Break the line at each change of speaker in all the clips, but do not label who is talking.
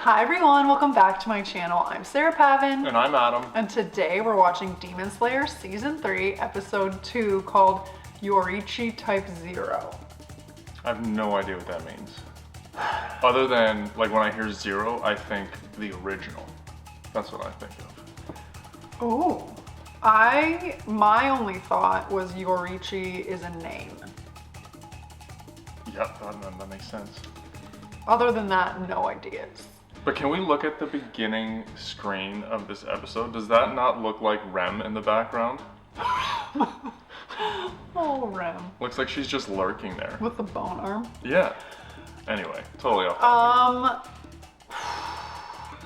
Hi everyone, welcome back to my channel. I'm Sarah Pavin.
And I'm Adam.
And today we're watching Demon Slayer Season 3, Episode 2 called Yoruichi Type 0.
I have no idea what that means. Other than, like, when I hear zero, I think the original. That's what I think of.
Oh, my only thought was Yoruichi is a name.
Yep, that makes sense.
Other than that, no ideas.
But can we look at the beginning screen of this episode? Does that not look like Rem in the background?
Oh, Rem.
Looks like she's just lurking there.
With the bone arm?
Yeah. Anyway, totally off topic.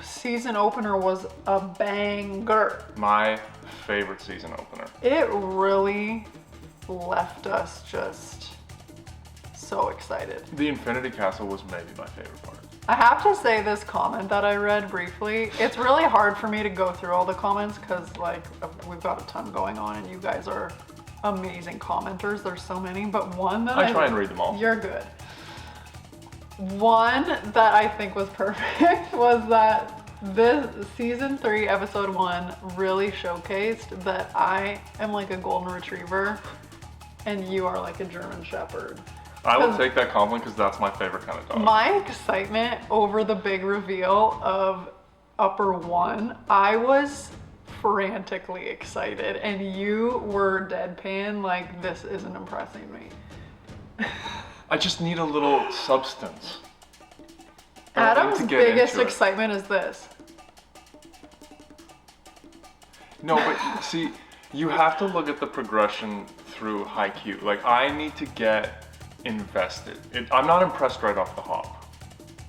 Season opener was a banger.
My favorite season opener.
It really left us just so excited.
The Infinity Castle was maybe my favorite part.
I have to say this comment that I read briefly. It's really hard for me to go through all the comments because like we've got a ton going on and you guys are amazing commenters. There's so many, but one that
I try and read them all.
You're good. One that I think was perfect was that this season 3 episode 1 really showcased that I am like a golden retriever and you are like a German shepherd.
I will take that compliment because that's my favorite kind of dog.
My excitement over the big reveal of Upper 1, I was frantically excited and you were deadpan like this isn't impressing me.
I just need a little substance.
Adam's biggest excitement is this.
No, but see, you have to look at the progression through Haikyuu. Like, I need to get invested. I'm not impressed right off the hop.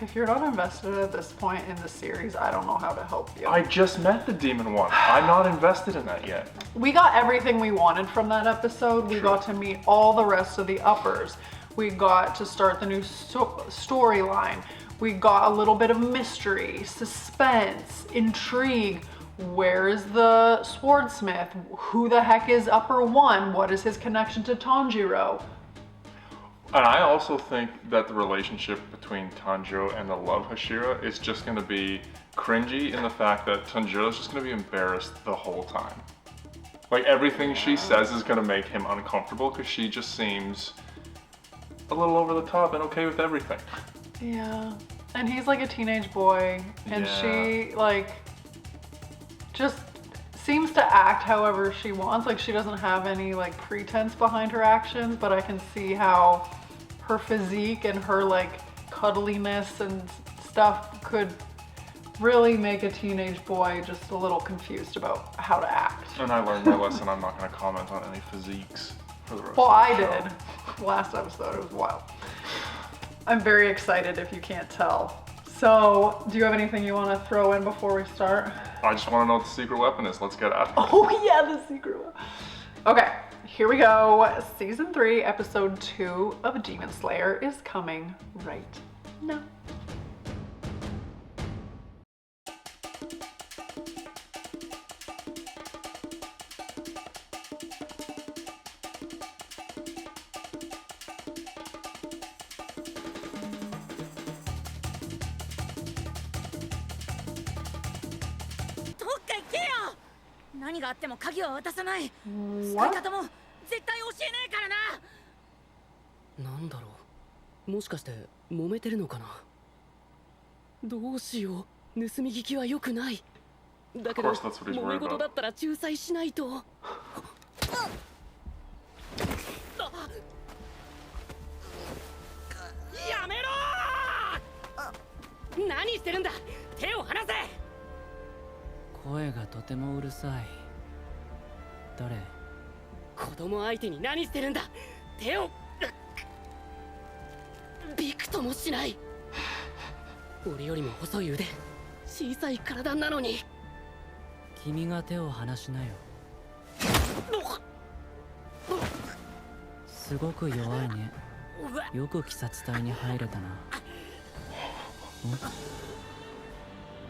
If you're not invested at this point in the series, I don't know how to help you.
I just met the demon one. I'm not invested in that yet.
We got everything we wanted from that episode. We got to meet all the rest of the uppers. We got to start the new storyline. We got a little bit of mystery, suspense, intrigue. Where is the swordsmith? Who the heck is Upper 1? What is his connection to Tanjiro?
And I also think that the relationship between Tanjiro and the love Hashira is just going to be cringy in the fact that Tanjiro's just going to be embarrassed the whole time. Like, everything she says is going to make him uncomfortable because she just seems a little over the top and okay with everything.
Yeah. And he's like a teenage boy and she like just seems to act however she wants. Like she doesn't have any like pretense behind her actions, but I can see how her physique and her like cuddliness and stuff could really make a teenage boy just a little confused about how to act.
And I learned my lesson. I'm not going to comment on any physiques for the rest
well,
of the
I
show.
did. Last episode, it was wild. I'm very excited if you can't tell. So, do you have anything you want to throw in before we start?
I just want to know what the secret weapon is. Let's get after it.
Oh yeah, the secret weapon. Okay, here we go. Season 3, episode 2 of Demon Slayer is coming right now. What?
なんだろうもしかして揉めてるのかなどうしよう盗み聞きは良くないだけど
Of course, that's what he's
揉
worried
め事
about.
だったら仲裁しないとやめろ何してるんだ手を離せ声がとてもうるさい誰子供相手に何してるんだ手をびくともしない俺よりも細い腕小さい体なのに君が手を離しなよすごく弱いねよく鬼殺隊に入れたな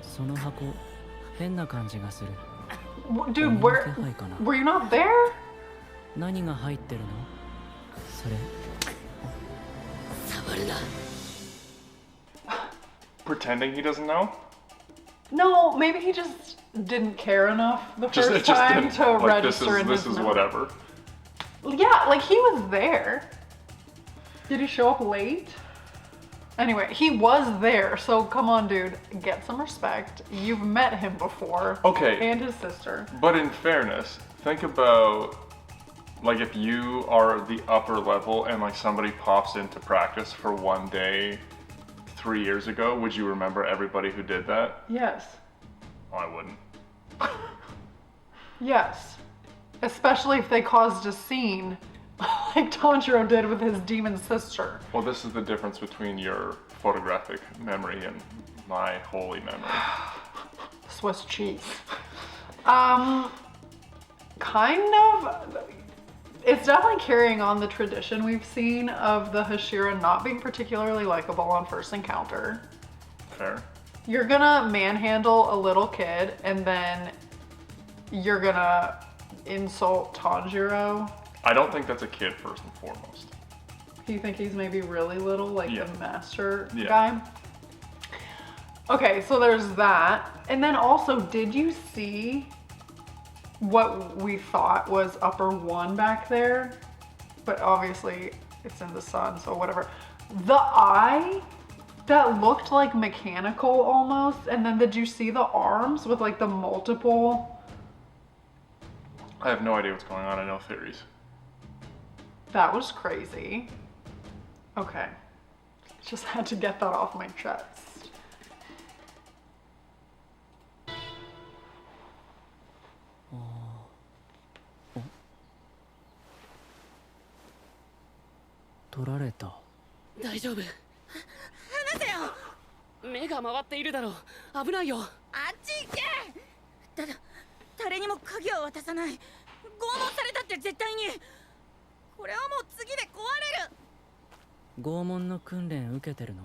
その箱変な感じがする
Dude, were you not there?
何が入ってるのそれ触るな
Pretending he doesn't know?
No, maybe he just didn't care enough the
Just,
first
it just
time
didn't,
to
like,
register in
this
his
is
memory.
whatever.
Yeah, like he was there. Did he show up late? Anyway, he was there, so come on, dude, get some respect. You've met him before.
Okay.
And his sister.
But in fairness, think about, like, if you are the upper level and, like, somebody pops into practice for one day 3 years ago, would you remember everybody who did that?
Yes.
Oh, I wouldn't.
Yes. Especially if they caused a scene like Tanjiro did with his demon sister.
Well, this is the difference between your photographic memory and my holy memory.
Swiss cheese. Kind of. It's definitely carrying on the tradition we've seen of the Hashira not being particularly likable on first encounter.
Fair.
You're gonna manhandle a little kid and then you're gonna insult Tanjiro.
I don't think that's a kid first and foremost.
Do you think he's maybe really little, like
Yeah.
the master
Yeah.
guy? Okay, so there's that. And then also, did you see what we thought was upper one back there? But obviously it's in the sun, so whatever. The eye that looked like mechanical almost, and then did you see the arms with like the multiple?
I have no idea what's going on. I know theories.
That was crazy. Okay. Just had to get that off my chest.
大丈夫。離せよ。目が回っているだろう。危ないよ。
あっち行け。誰にも鍵を渡さない。拷問されたって絶対に。これはもう次で壊れる。
拷問の訓練受けてるの？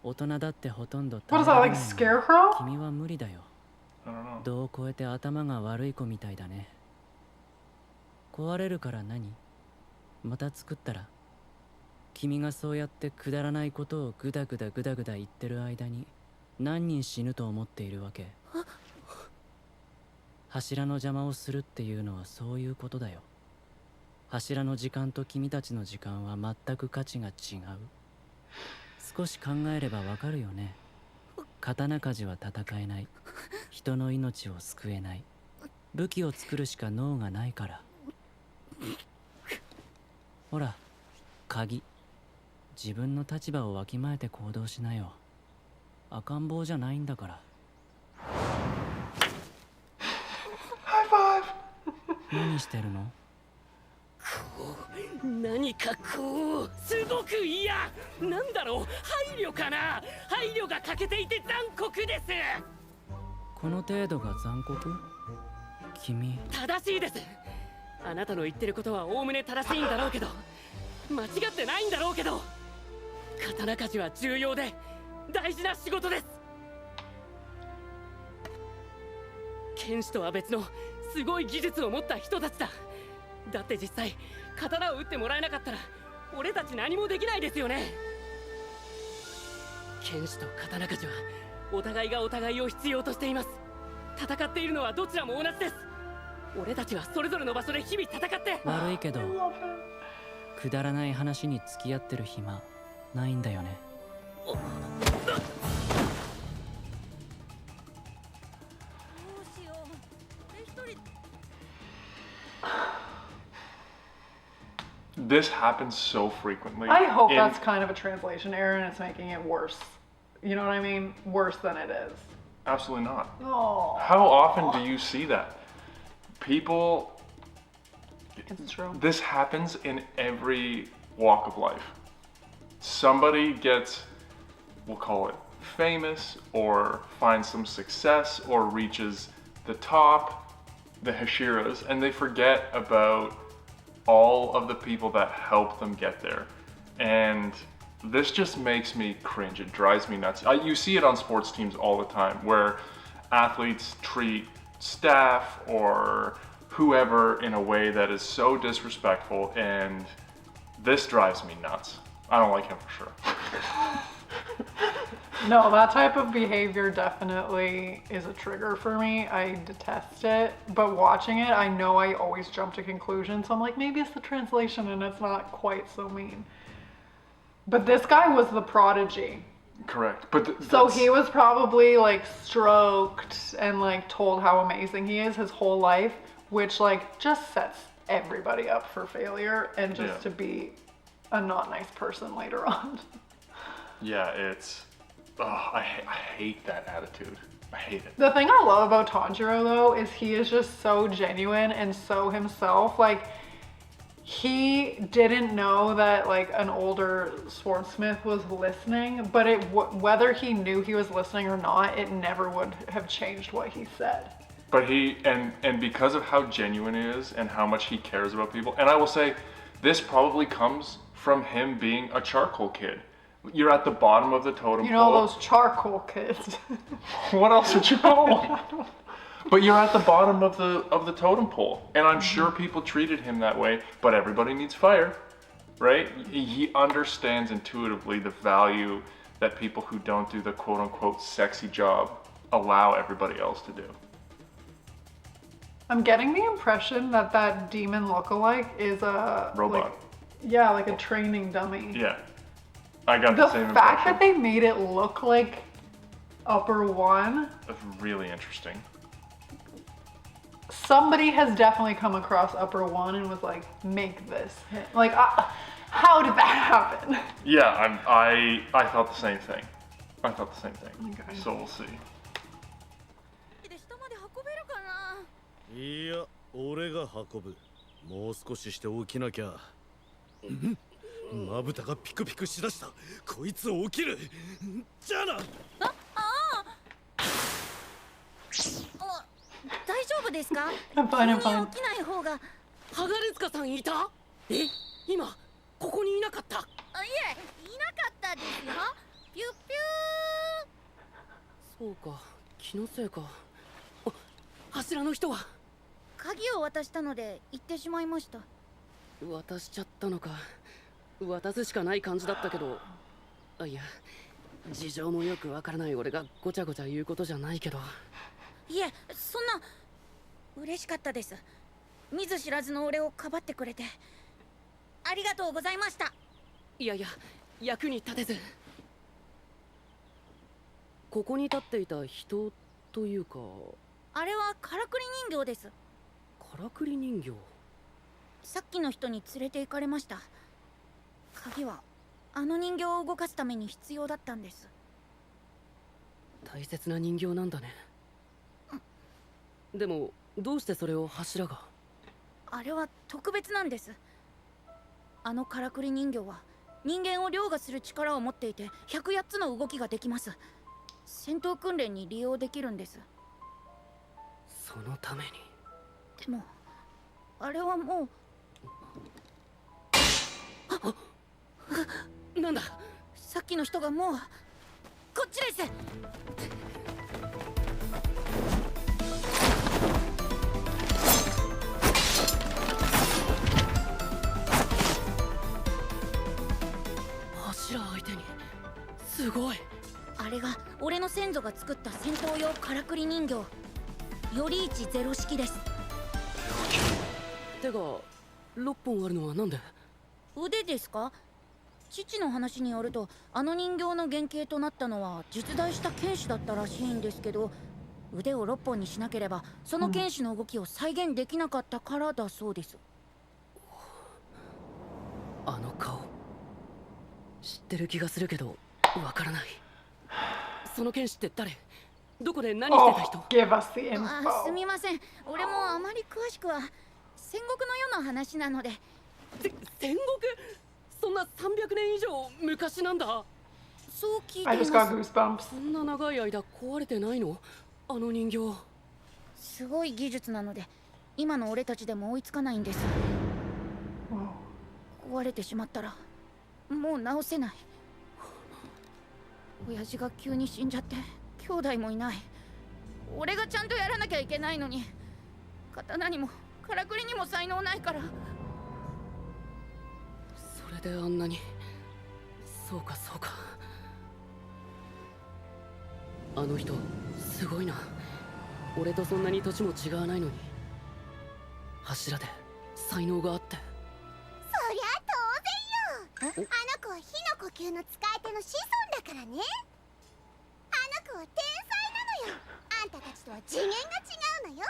大人だってほとんど
What is that, like Scarecrow?
君は無理だよ。
I don't know.
度を超えて頭が悪い子みたいだね。壊れるから何？また作ったら？君がそうやってくだらないことをグダグダ言ってる間に何人死ぬと思っているわけ？柱の邪魔をするっていうのはそういうことだよ。柱の時間と君たちの時間は全く価値が違う。少し考えればわかるよね。刀鍛冶は戦えない。人の命を救えない。武器を作るしか脳がないから。ほら、鍵。自分の立場をわきまえて行動しなよ。赤ん坊じゃないんだから。
High five!
何してるの？何かこうすごく嫌なんだろう。配慮かな。配慮が欠けていて残酷です。この程度が残酷？君正しいです。あなたの言ってることはおおむね正しいんだろうけど間違ってないんだろうけど刀鍛冶は重要で大事な仕事です。剣士とは別のすごい技術を持った人たちだ。だって実際刀を打ってもらえなかったら俺たち何もできないですよね。剣士と刀鍛冶はお互いがお互いを必要としています。戦っているのはどちらも同じです。俺たちはそれぞれの場所で日々戦って。悪いけどくだらない話に付き合ってる暇ないんだよね。
This happens so frequently.
I hope that's kind of a translation error and it's making it worse. You know what I mean? Worse than it is.
Absolutely not.
Oh.
How often do you see that? People,
It's true.
this happens in every walk of life. Somebody gets, we'll call it famous, or finds some success, or reaches the top, the Hashiras, and they forget about all of the people that helped them get there. And this just makes me cringe. It drives me nuts. You see it on sports teams all the time where athletes treat staff or whoever in a way that is so disrespectful, and this drives me nuts. I don't like him for sure.
No, that type of behavior definitely is a trigger for me. I detest it. But watching it, I know I always jump to conclusions. So I'm like, maybe it's the translation and it's not quite so mean. But this guy was the prodigy.
Correct. But
So he was probably like stroked and like told how amazing he is his whole life, which like just sets everybody up for failure and just to be a not nice person later on.
Yeah, it's. Oh, I hate that attitude. I hate it.
The thing I love about Tanjiro though is he is just so genuine and so himself. Like he didn't know that like an older swordsmith was listening, but whether he knew he was listening or not, it never would have changed what he said.
But he and because of how genuine he is and how much he cares about people, and I will say, this probably comes from him being a charcoal kid. You're at the bottom of the totem pole.
You know those charcoal kids.
What else would you call them? But you're at the bottom of the totem pole, and I'm sure people treated him that way. But everybody needs fire, right? He understands intuitively the value that people who don't do the quote unquote sexy job allow everybody else to do.
I'm getting the impression that that demon lookalike is a
Robot.
Like a training dummy.
Yeah, I got
The
the same
fact
impression.
that they made it look like Upper One,
That's really interesting.
somebody has definitely come across Upper One and was like, make this hit. Like, how did that happen?
Yeah, I thought the same thing. I thought the same thing.
Okay.
So we'll see.
で下まで運べるかな。
いや、俺が運ぶ。もう少しして起きなきゃ。まぶたがピクピクしだした。こいつ起きる。じゃあな。
大丈夫ですか？
I'm fine, I'm
急
fine.
に起きない方が。
ハガレツカさんいた？え、今ここにいなかった？
あ、いえ、いなかったですよ。ピュッピュー。
そうか、気のせいか。あ、柱の人は？
鍵を渡したので行ってしまいました。
渡しちゃったのか。渡すしかない感じだったけど。あ、いや、事情もよくわからない俺がごちゃごちゃ言うことじゃないけど。
いえ、そんな嬉しかったです。見ず知らずの俺をかばってくれてありがとうございました。
いやいや、役に立てず。ここに立っていた人というか。
あれはからくり人形です。
からくり人形。
さっきの人に連れて行かれました。鍵はあの人形を動かすために必要だったんです。
大切な人形なんだね。でもどうしてそれを柱が？
あれは特別なんです。あのからくり人形は人間を凌駕する力を持っていて108つの動きができます。戦闘訓練に利用できるんです。
そのために。
でもあれはも
うなんだ？
さっきの人がもうこっちです。
柱相手にすごい。
あれが俺の先祖が作った戦闘用からくり人形より一ゼロ式です。
手が6本あるのはなんで？
腕ですか？父の話によるとあの人形の原型となったのは実在した剣士だったらしいんですけど、腕を6本にしなければその剣士の動きを再現できなかったからだそうです。
あの顔知ってる気がするけどわからない。その剣士って誰？どこで何してた人？
Give us the
す
info.
みません、俺もあまり詳しくは。戦国の世の話なので。
戦国？そんな300年以上昔なんだ。
そう聞い
I
てい
just
ま
got
す。
goosebumps.
そんな長い間壊れてないの？あの人形。
すごい技術なので今の俺たちでも追いつかないんです。
Whoa.
壊れてしまったらもう直せない。親父が急に死んじゃって兄弟もいない。俺がちゃんとやらなきゃいけないのに、刀にもからくりにも才能ないから。
それであんなに。そうかそうか。あの人すごいな。俺とそんなに年も違わないのに柱で才能があって。
そりゃ当然よ。あの子は火の呼吸の使い手の子孫だからね。あの子は天才なのよ。あんたたちとは次元が違うのよ。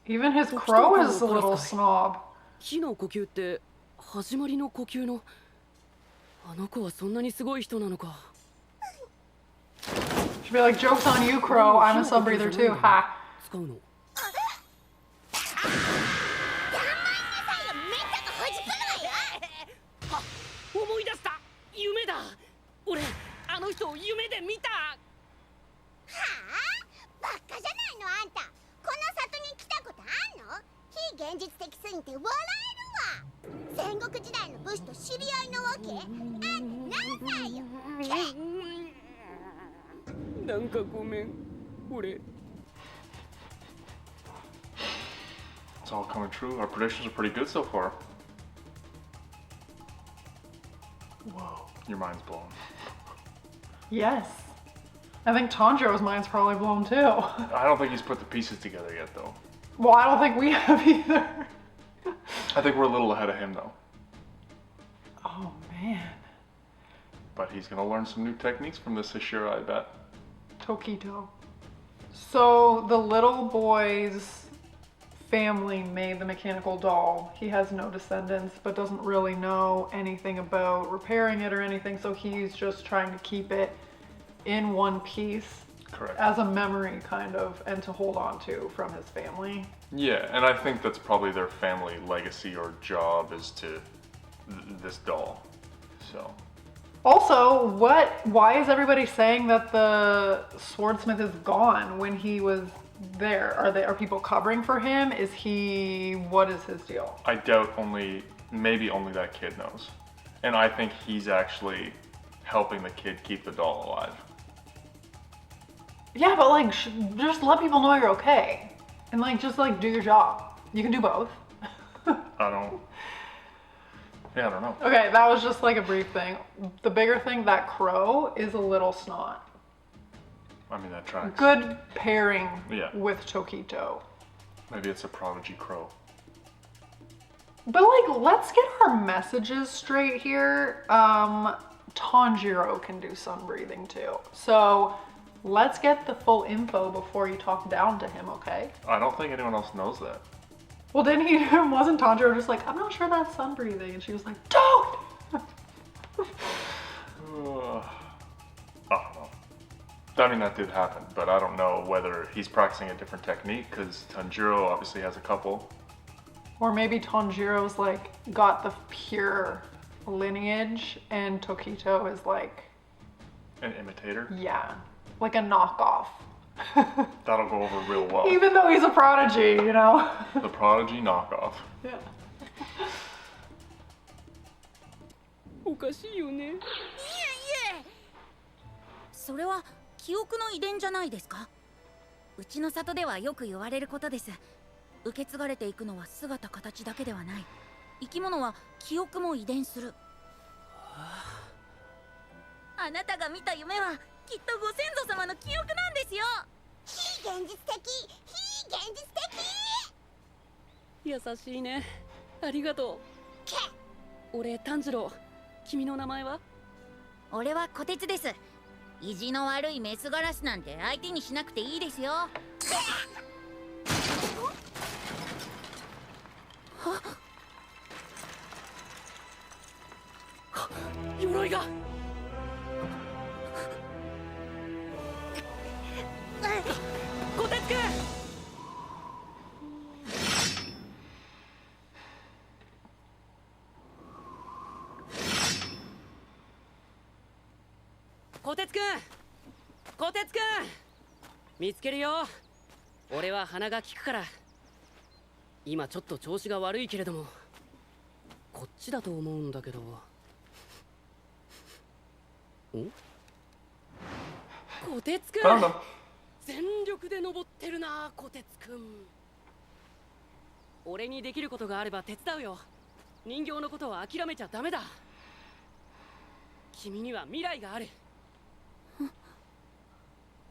Even his crow is a little snob.
火の呼吸って始まりの呼吸の。あの子はそんなにすごい人なのか。
She'd be like, joke's on you, crow. I'm a sun breather too. Ha.
使うの。あ、思い出した。夢だ。俺あの人を夢で見た。
はあ、バカじゃないのあんた。この里に来たことあんの？非現実的すぎて笑えるわ。戦国時代の武士と知り合いなわけ？あんた何歳よ。
なんかごめん。俺。
It's all coming true. Our predictions are pretty good so far. Whoa, your mind's blown.
Yes. I think Tanjiro's mind's probably blown too.
I don't think he's put the pieces together yet, though.
Well, I don't think we have either.
I think we're a little ahead of him, though.
Oh, man.
But he's gonna learn some new techniques from this Hashira, I bet.
Tokito. So, the little boy's family made the mechanical doll. He has no descendants, but doesn't really know anything about repairing it or anything, so he's just trying to keep it in one piece.
Correct.
As a memory, kind of, and to hold on to from his family.
Yeah, and I think that's probably their family legacy or job is to this doll. So.
Also, why is everybody saying that the swordsmith is gone when he was there? Are people covering for him? What is his deal?
I doubt maybe only that kid knows. And I think he's actually helping the kid keep the doll alive.
Yeah, but like, just let people know you're okay. And like, just like, do your job. You can do both.
I don't know.
Okay, that was just like a brief thing. The bigger thing, that crow is a little snot.
I mean, that tracks.
Good pairing
Yeah.
with Tokito.
Maybe it's a prodigy crow.
But like, let's get our messages straight here. Tanjiro can do sun breathing too. So let's get the full info before you talk down to him, okay?
I don't think anyone else knows that.
Well, wasn't Tanjiro just like, I'm not sure that's sun breathing? And she was like, don't!
I don't know. I mean, that did happen, but I don't know whether he's practicing a different technique because Tanjiro obviously has a couple.
Or maybe Tanjiro's like got the pure lineage and Tokito is like,
An imitator.
yeah, like a knockoff.
That'll go over real well.
Even though he's a prodigy, you know?
The prodigy knockoff.
Yeah.
おかしいよね。
それは記憶の遺伝じゃないですか。うちの里ではよく言われることです。受け継がれていくのは姿形だけではない。生き物は記憶も遺伝する。あなたが見た夢はきっとご先祖様の記憶なんですよ。
非現実的、非現実的。
優しいね。ありがとう。俺炭治郎。君の名前は？
俺は虎鉄です。意地の悪いメスガラスなんて相手にしなくていいですよ。
鎧が。虎鉄くん。虎鉄くん、虎鉄くん、見つけるよ。俺は鼻が利くから。今ちょっと調子が悪いけれども、こっちだと思うんだけど。お？虎鉄くん、全力で登ってるな、虎鉄くん。俺にできることがあれば手伝うよ。人形のことは諦めちゃダメだ。君には未来がある。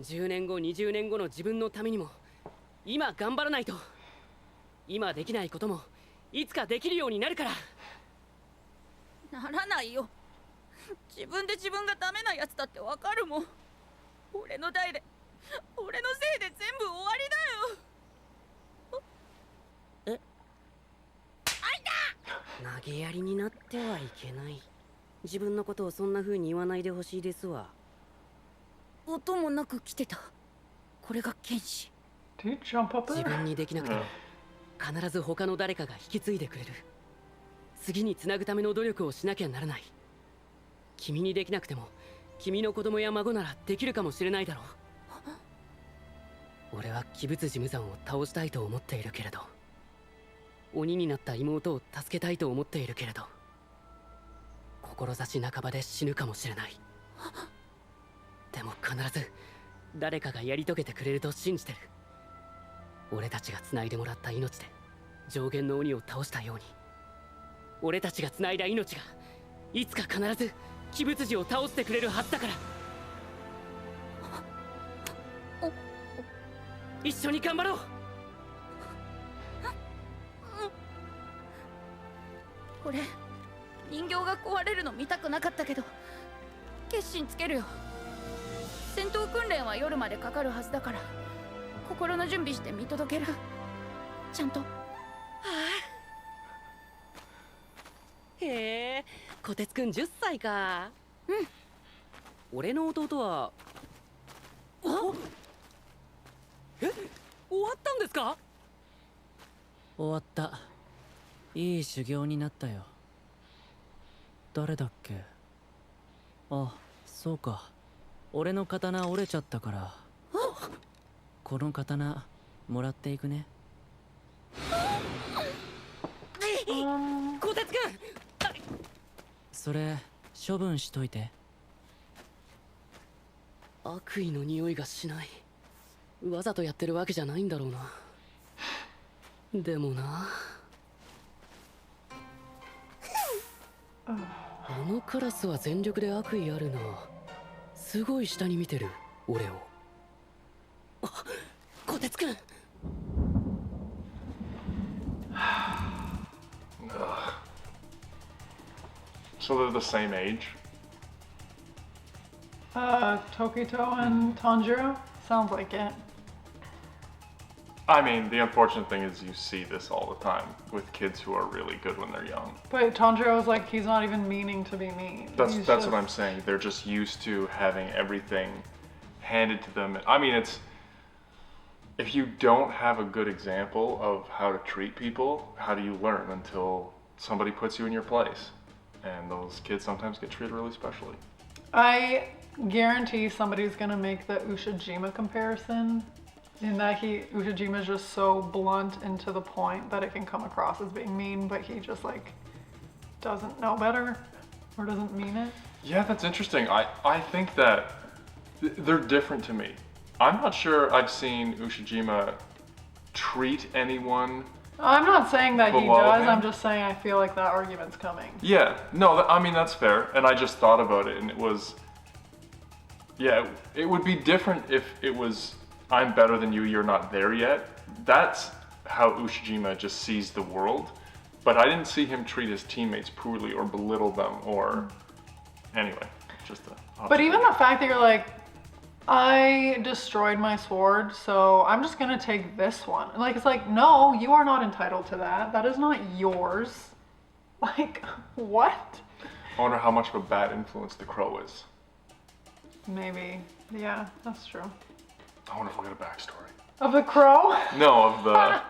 10年後20年後の自分のためにも今頑張らないと。今できないこともいつかできるようになるから。
ならないよ。自分で自分がダメなやつだってわかるもん。俺の代で俺のせいで全部終わりだよ。
投げやりになってはいけない。自分のことをそんな風に言わないでほしいですわ。
音もなく来てた。これが剣士。
Do you jump up
自
there?
分にできなくても必ず他の誰かが引き継いでくれる。次につなぐための努力をしなきゃならない。君にできなくても君の子供や孫ならできるかもしれないだろう。俺は鬼物寺無惨を倒したいと思っているけれど、鬼になった妹を助けたいと思っているけれど、志半ばで死ぬかもしれない。でも必ず誰かがやり遂げてくれると信じてる。俺たちが繋いでもらった命で上限の鬼を倒したように、俺たちが繋いだ命がいつか必ず鬼物寺を倒してくれるはずだから。一緒に頑張ろう。
俺人形が壊れるの見たくなかったけど決心つけるよ。戦闘訓練は夜までかかるはずだから心の準備して見届ける。ちゃんと。
へえ、こてつくん10歳か。
うん。
俺の弟はえ、終わったんですか？
終わった。いい修行になったよ。誰だっけ？あ、そうか。俺の刀折れちゃったから。この刀もらっていくね。
こてつくん、
それ処分しといて。
悪意の匂いがしない。わざとやってるわけじゃないんだろうな。でもな、あのカラスは全力で悪意あるな。すごい下に見てる俺を。あ、こてつくん。
So they're the same age?
Tokito and Tanjiro? Sounds like it.
I mean, the unfortunate thing is you see this all the time with kids who are really good when they're young.
But Tanjiro's like, he's not even meaning to be mean.
That's
He's
what
just-
I'm saying. They're just used to having everything handed to them. I mean, it's if you don't have a good example of how to treat people, how do you learn until somebody puts you in your place? And those kids sometimes get treated really specially.
I guarantee somebody's gonna make the Ushijima comparison, in that Ushijima is just so blunt and to the point that it can come across as being mean, but he just like doesn't know better or doesn't mean it.
Yeah, that's interesting. I think that they're different to me. I'm not sure I've seen Ushijima treat anyone.
I'm not saying that he
Below
does,
him?
I'm just saying I feel like that argument's coming.
Yeah, no, I mean, that's fair. And I just thought about it, and it was, yeah, it would be different if it was, I'm better than you, you're not there yet. That's how Ushijima just sees the world. But I didn't see him treat his teammates poorly or belittle them or, anyway, just a.
But even the fact that you're like, I destroyed my sword, so I'm just gonna take this one. Like, it's like, no, you are not entitled to that. That is not yours. Like, what?
I wonder how much of a bad influence the crow is.
Maybe. Yeah, that's true.
I wonder if we'll get a backstory.
Of the crow?
No, of the.
I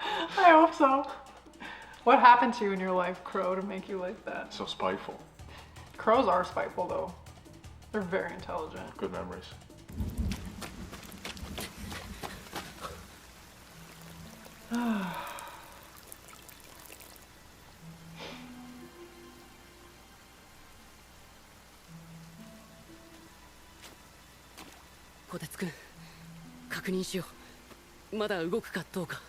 hope so. What happened to you in your life, Crow, to make you like that?
So spiteful.
Crows are spiteful, though. They're very intelligent.
Good memories.
「こてつくん、確認しよう。まだ動くかどうか。」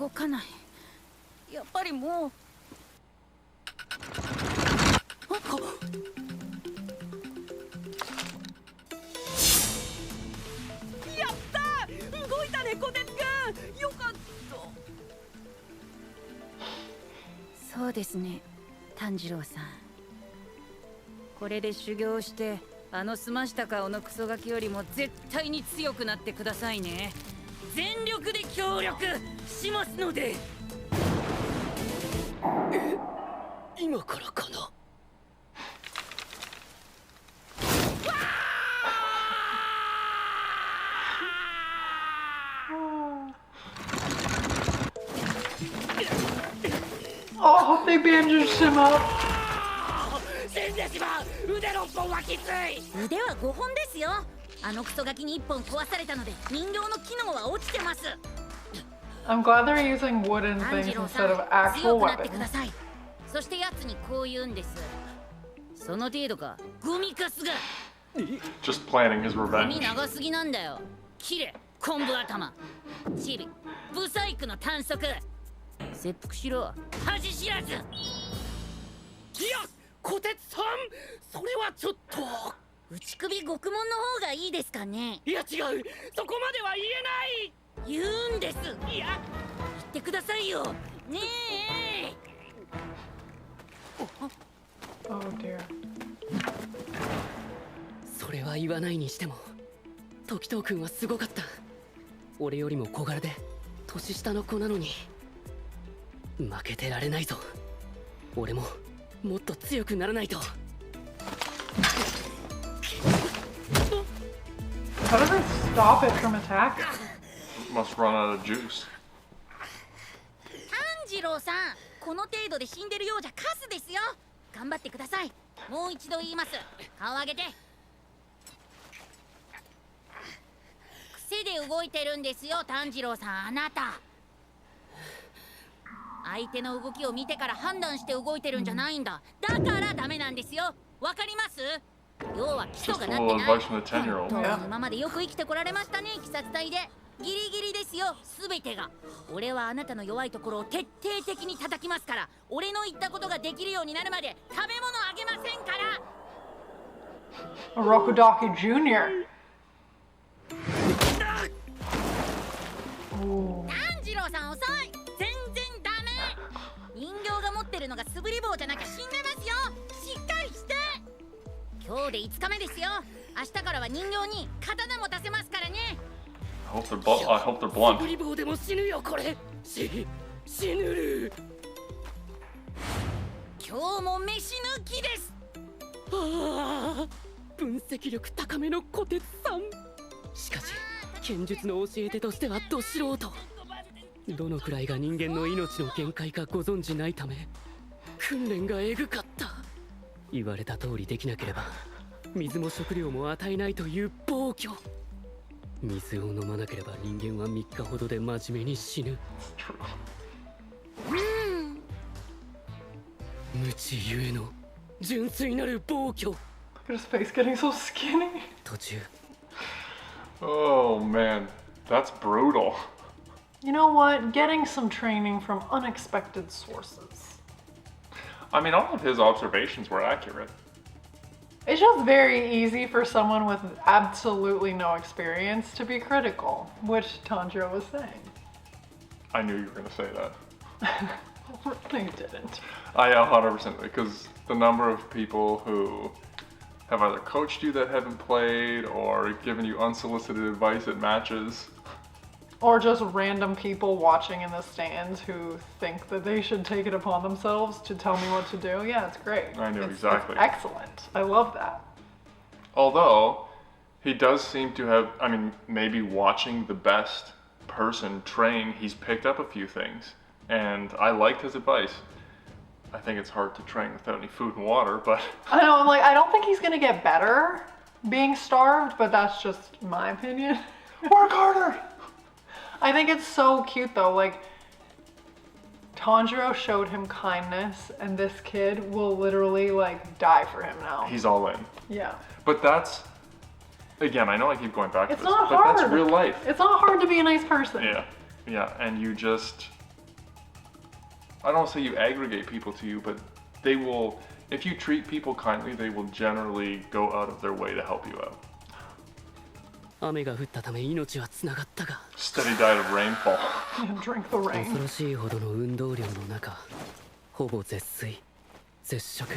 動かない。やっぱりもう。
やったー、動いたね、こてつくん。よかった。
そうですね、炭治郎さん。これで修行してあの澄ました顔のクソガキよりも絶対に強くなってくださいね。全力で協力しますので。
今からかな。
Oh, they bandaged him up.
死んでしまう。腕6本はきつい。
腕は5本ですよ。あのクソガキに1本壊されたので人形の機能は落ちてます。
I'm glad they're using wooden
炭
things
治郎さ
instead
ん
of actual
強くなってく
weapons.
ださい。そして奴にこう言うんです。その程度か、ゴミカスが。
Just planning his
ゴミ
revenge.
長すぎなんだよ。キレ、昆布頭、チビ、ブサイクの短足。切腹しろ、恥知らず。
いや、こてつさん、それはちょっと。
内首獄門の方がいいですかね。
いや違う、そこまでは言えない。
言うんです。
いや、
言ってくださいよ。ねえ。
Oh dear.
それは言わないにしても、時藤君はすごかった。俺よりも小柄で年下の子なのに負けてられないぞ。俺ももっと強くならないと。
How do they stop it from attacking?
Must run out of juice.
炭治郎さん、この程度で死んでるようじゃカスですよ。頑張ってください。もう一度言います。顔上げて。癖で動いてるんですよ、炭治郎さん、あなた。相手の動きを見てから判断して動いてるんじゃないんだ。だからダメなんですよ。わかります？要は基礎がなってない。
Just a little advice from the 10-year-old.
本当に今までよく生きてこられましたね、鬼殺隊で。ギリギリですよ、すべてが。俺はあなたの弱いところを徹底的に叩きますから。俺の言ったことができるようになるまで食べ物あげませんから。
Rokudaki Jr. Ooh.
炭治郎さん遅い。全然ダメ。人形が持ってるのが素振り棒じゃなきゃ死んでますよ。しっかりして。今日で5日目ですよ。明日からは人形に刀も出せますからね。
I hope they're blunt.
素振り棒でも死ぬよこれ。死ぬる。
今日も飯抜きです。
ああ、分析力高めのこてつさん。しかし剣術の教え手としてはど素人。どのくらいが人間の命の限界かご存じないため訓練がエグかった。言われた通りできなければ水も食料も与えないという暴挙。水を飲まなければ人間は3日ほどで真面目に死ぬ。無知ゆえの純粋なる暴挙。
Look at his face getting so skinny.
途中
Oh man, that's brutal.
You know what? Getting some training from unexpected sources.
I mean, all of his observations were accurate.
It's just very easy for someone with absolutely no experience to be critical, which Tanjiro was saying.
I knew you were going to say that.
No, you didn't.
I 100% because the number of people who have either coached you that haven't played or given you unsolicited advice at matches.
Or just random people watching in the stands who think that they should take it upon themselves to tell me what to do. Yeah, it's great.
I know,
It's
exactly.
excellent. I love that.
Although, he does seem to have, I mean, maybe watching the best person train, he's picked up a few things. And I liked his advice. I think it's hard to train without any food and water, but
I know, I'm like, I don't think he's gonna get better being starved, but that's just my opinion.
work harder!
I think it's so cute though, like, Tanjiro showed him kindness, and this kid will literally, like, die for him now.
He's all in.
Yeah.
But that's, again, I know I keep going back to
It's
this,
not
but
hard.
that's real life.
It's not hard to be a nice person.
Yeah, and you just, I don't want to say you aggregate people to you, but they will, if you treat people kindly, they will generally go out of their way to help you out.
雨が降ったため命はつながったが
Steady diet of rainfall.
Drink the rain.
恐ろしいほどの運動量の中ほぼ絶水絶食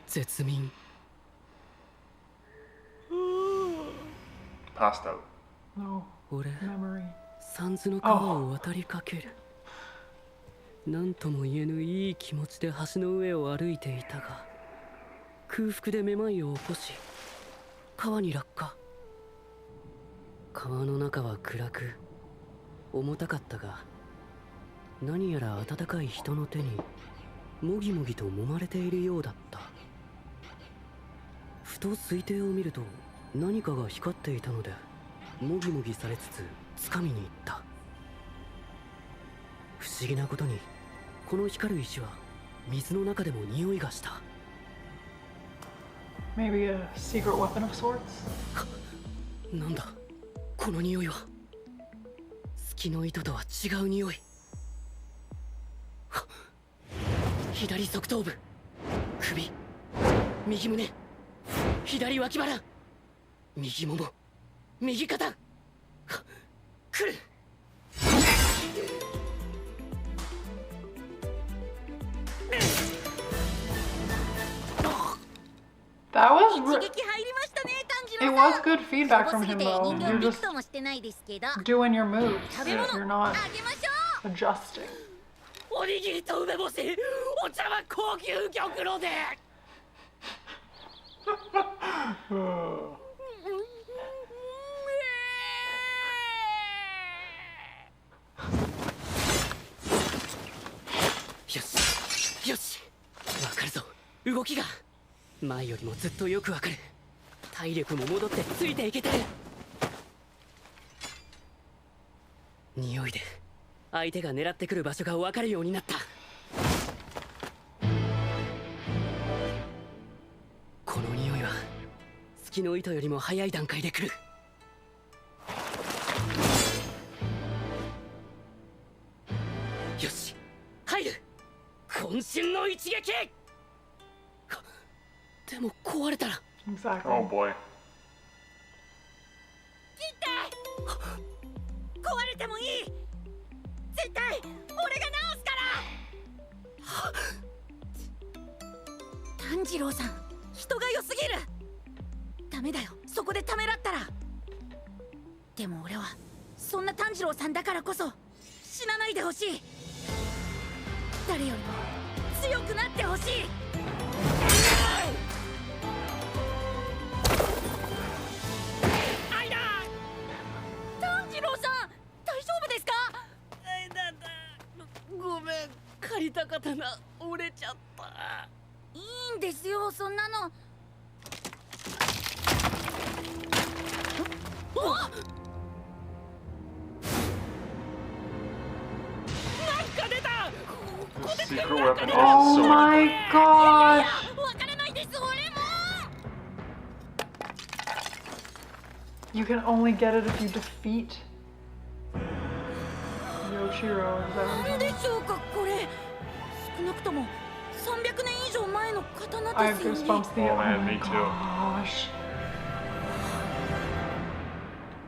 絶眠
Passed out.
No
俺
memory.
三途の川を渡りかける何とも言えぬいい気持ちで橋の上を歩いていたが空腹でめまいを起こし川に落下川の中は暗く重たかったが何やら温かい人の手にもぎもぎと揉まれているようだった。ふと水底を見ると何かが光っていたのでもぎもぎされつつ掴みに行った。不思議なことにこの光る石は水の中でも匂いがした。
Maybe a secret weapon of sorts?
なんだこの匂いは。月の糸とは違う匂い。はっ左側頭部首右胸左脇腹右もも右肩はっ来る。
That was
一撃入りましたね、炭治
it
郎さん。
was good feedback
すご
from
すぎ
him
て
though.
人形
You're
びく
just
ともしてないですけど。
doing your moves.
食べ物
You're
あ
not
げましょ
adjusting.
おにぎりと梅干しお茶は高級玉露で。よしよしわかるぞ動きが前よりもずっとよくわかる。体力も戻ってついていけてる。匂いで相手が狙ってくる場所がわかるようになった。この匂いは月の糸よりも早い段階で来る。よし入る。渾身の一撃。でも壊れたら
Exactly.
Oh boy.
壊れてもいい。絶対俺が直すから。炭治郎さん人が良すぎる。ダメだよそこでためらったら。でも俺はそんな炭治郎さんだからこそ死なないでほしい。誰よりも強くなってほしい。炭治郎さん大丈夫ですか。
ごめん借りた刀折れちゃった。
いいんですよそんなの。おっ
The secret weapon is a
Oh
sword.
my gosh.
わからないです俺も。
You can only get it if you defeat Yoshiro. Is that what
なん
it
で
is?
しょうかこれ。少なくとも300年以上前の
I
刀
have
ですよね。
goosebumps. The
Oh man,
my
me too.
gosh.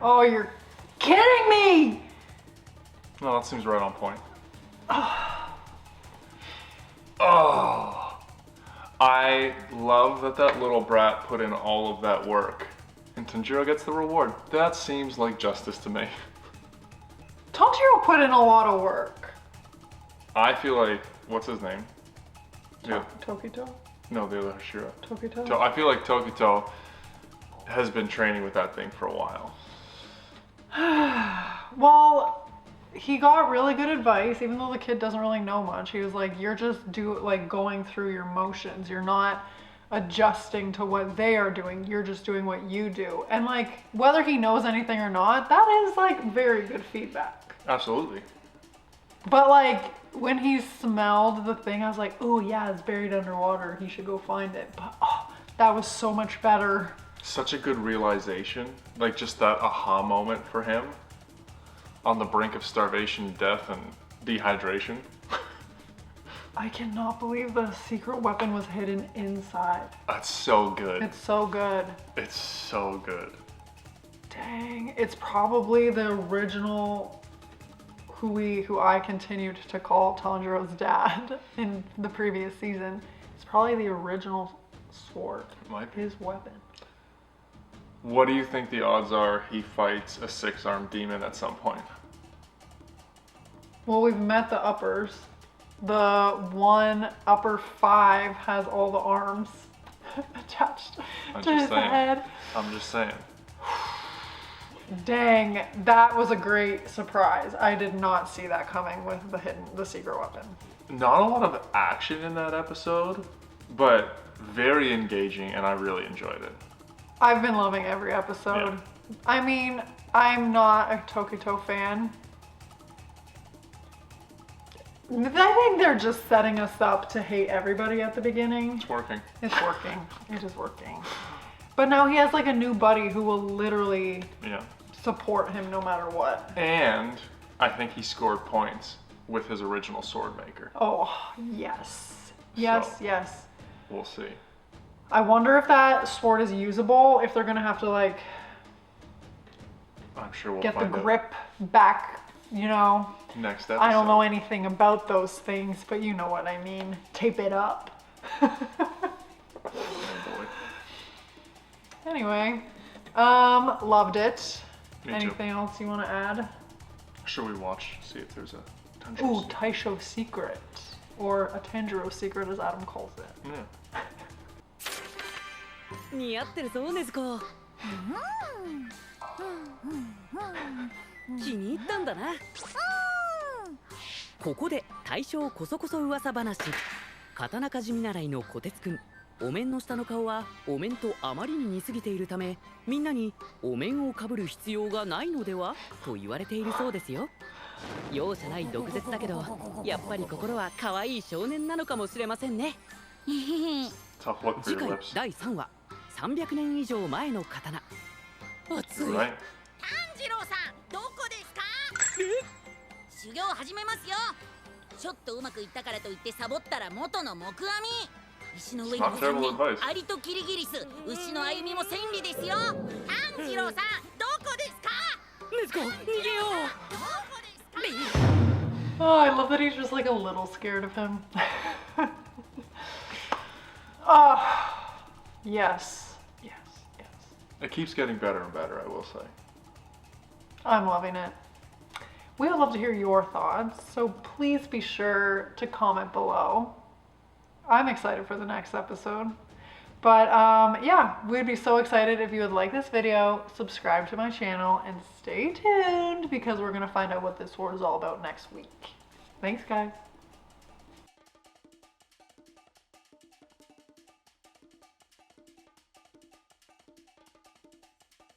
Oh, you're kidding me!
No, that seems right on point. Oh, I love that that little brat put in all of that work, and Tanjiro gets the reward. That seems like justice to me.
Tanjiro put in a lot of work.
I feel like what's his name? Yeah,
Tokito?
no, the other Hashira.
Tokito?
I feel like Tokito has been training with that thing for a while.
Well, he got really good advice, even though the kid doesn't really know much. He was like, you're just going through your motions. You're not adjusting to what they are doing. You're just doing what you do. And like, whether he knows anything or not, that is like very good feedback.
Absolutely.
But like, when he smelled the thing, I was like, oh yeah, it's buried underwater. He should go find it. But oh, that was so much better.
Such a good realization, like just that aha moment for him on the brink of starvation, death, and dehydration.
I cannot believe the secret weapon was hidden inside.
That's so good.
It's so good.
It's so good.
Dang, it's probably the original who I continued to call Tanjiro's dad in the previous season. It's probably the original sword.
It might be.
His weapon.
What do you think the odds are he fights a 6-armed demon at some point?
Well, we've met the uppers. The one upper 5 has all the arms attached to his head.
I'm just saying.
Dang, that was a great surprise. I did not see that coming with the secret weapon.
Not a lot of action in that episode, but very engaging, and I really enjoyed it.
I've been loving every episode.
Yeah.
I mean, I'm not a Tokito fan. I think they're just setting us up to hate everybody at the beginning.
It's working.
It's working. It is working. But now he has like a new buddy who will literally support him no matter what.
And I think he scored points with his original sword maker.
Oh, yes. Yes,
So,
yes.
We'll see.
I wonder if that sword is usable, if they're gonna have to like
I'm sure we'll
get the
find out
grip back, you know.
next episode.
I don't know anything about those things, but you know what I mean. Tape it up.
Oh boy.
Anyway, loved it.
Me too.
Anything else you want to add?
Should we watch, see if there's a Tanjiro
Ooh,
secret?
Taisho secret. Or a Tanjiro secret as Adam calls it.
Yeah.
似合ってるぞ禰豆子気に入ったんだなここで大正こそこそ噂話刀鍛冶見習いのこてつくんお面の下の顔はお面とあまりに似すぎているためみんなにお面をかぶる必要がないのではと言われているそうですよ容赦ない毒舌だけどやっぱり心は可愛い少年なのかもしれませんね
Tough look for
次
your
回
lips.
第3話300年以上前の刀熱い
Right.
炭治郎さんどこですか修行始めますよちょっとうまくいったからといってサボったら元の木阿弥石の上に
Not
刻ん
terrible
で
advice.
アリとキリギリス牛の歩みも千里ですよ炭治郎さんどこですか
禰豆子逃げよ
どこですか
Oh, I love that he's just like a little scared of him. Oh, yes, yes, yes.
It keeps getting better and better, I will say.
I'm loving it. We would love to hear your thoughts, so please be sure to comment below. I'm excited for the next episode. But yeah, we'd be so excited if you would like this video, subscribe to my channel, and stay tuned because we're going to find out what this sword is all about next week. Thanks, guys.